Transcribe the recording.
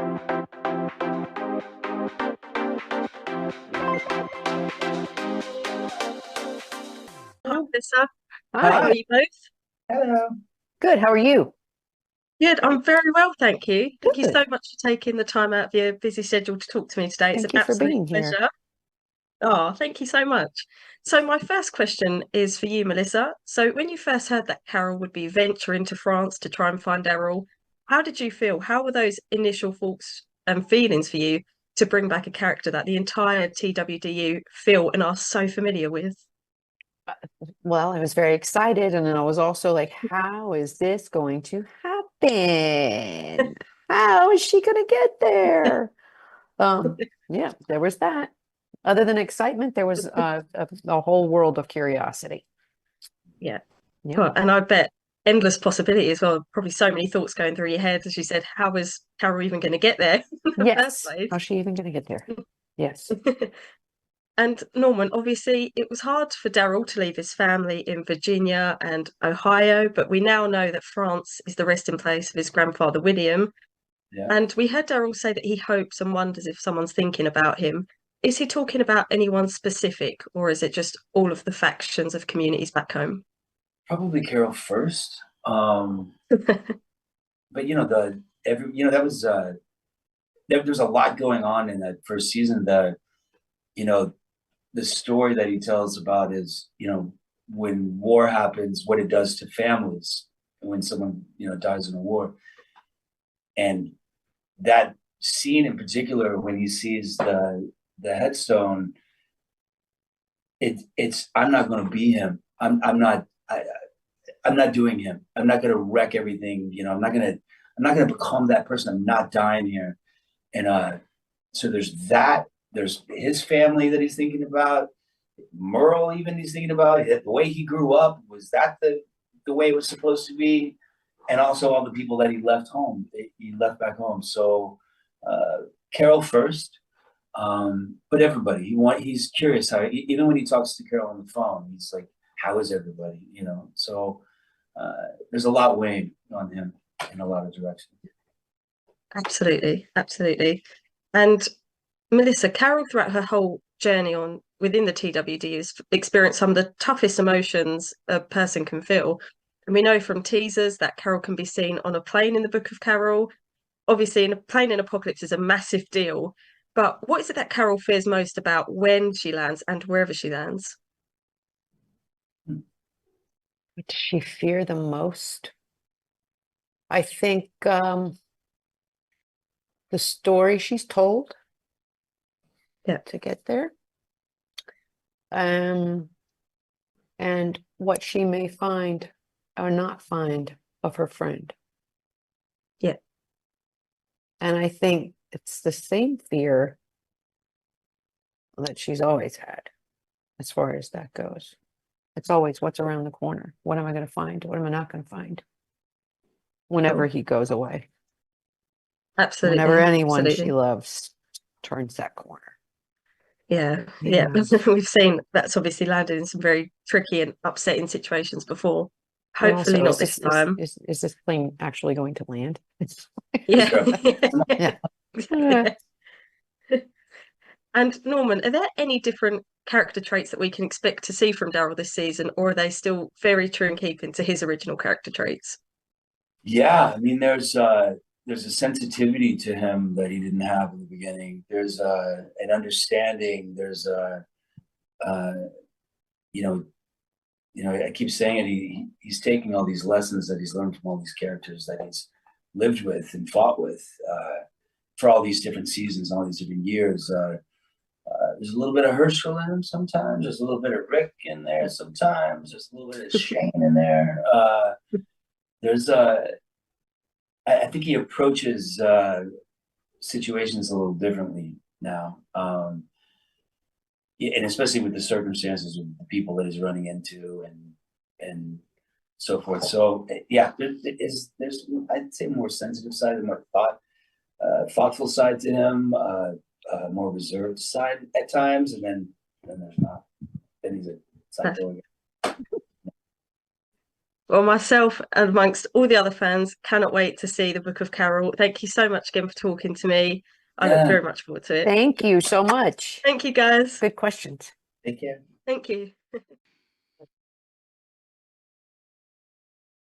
Hi, Oh, Melissa. How hi. are you both? Hello. Good. How are you? Good. I'm very well, thank you. Thank you so Good. much for taking the time out of your busy schedule to talk to me today. It's an Thank you for absolute being here. pleasure. Oh, thank you so much. So, my first question is for you, Melissa. So, when you first heard that Carol would be venturing to France to try and find Daryl, how did you feel? How were those initial thoughts and feelings for you to bring back a character that the entire TWDU feel and are so familiar with? Well, I was very excited, and then I was also like, how is this going to happen? How is she going to get there? Yeah, there was that. Other than excitement, there was a whole world of curiosity. Yeah. Yeah. Well, and I bet endless possibility as well. Probably so many thoughts going through your head, as you said, how was Carol even going to get there in the first Yes. place? How's she even going to get there? Yes. And Norman, obviously, it was hard for Daryl to leave his family in Virginia and Ohio, but we now know that France is the resting place of his grandfather, William. Yeah. And we heard Daryl say that he hopes and wonders if someone's thinking about him. Is he talking about anyone specific, or is it just all of the factions of communities back home? Probably Carol first. But that was there's a lot going on in that first season. You know, the story that he tells about is, when war happens, what it does to families, and when someone, dies in a war. And that scene in particular, when he sees the headstone, it's I'm not gonna be him. I'm not doing him. I'm not gonna wreck everything. I'm not gonna become that person. I'm not dying here. And so there's that. There's his family that he's thinking about. Merle, even he's thinking about the way he grew up. Was that the way it was supposed to be? And also all the people that he left home. He left back home. So Carol first. But everybody, he's curious how, even when he talks to Carol on the phone, he's like, how is everybody? So there's a lot weighing on him in a lot of directions. Absolutely, absolutely. And Melissa, Carol, throughout her whole journey on within the TWD, has experienced some of the toughest emotions a person can feel. And we know from teasers that Carol can be seen on a plane in the Book of Carol. Obviously, in a plane in Apocalypse is a massive deal. But what is it that Carol fears most about when she lands and wherever she lands? What does she fear the most? I think the story she's told Yeah, to get there, um, and what she may find or not find of her friend. yeah, And I think it's the same fear that she's always had as far as that goes. It's always what's around the corner. What am I going to find? What am I not going to find whenever sure. he goes away? Whenever Absolutely, anyone she absolutely. loves turns that corner. Yeah, yeah. Yeah. We've seen that's obviously landed in some very tricky and upsetting situations before. And Hopefully also, not this time. is this plane actually going to land? Yeah. Sure. Yeah. Uh, And Norman, are there any different character traits that we can expect to see from Daryl this season, or are they still very true in keeping to his original character traits? Yeah, I mean, there's a sensitivity to him that he didn't have in the beginning. There's an understanding. There's a uh, you know I keep saying it. He's taking all these lessons that he's learned from all these characters that he's lived with and fought with for all these different seasons, all these different years. There's a little bit of Herschel in him sometimes. There's a little bit of Rick in there sometimes. There's a little bit of Shane in there. There's I think he approaches situations a little differently now, yeah, and especially with the circumstances of the people that he's running into and so forth. So yeah, there's I'd say more sensitive side and more thoughtful side to him, more reserved side at times, and then there's not. Then he's a psycho again. Well, myself and amongst all the other fans cannot wait to see the Book of Carol. Thank you so much again for talking to me. I look very much forward to it. Thank you so much. Thank you, guys. Good questions. Take care. Thank you.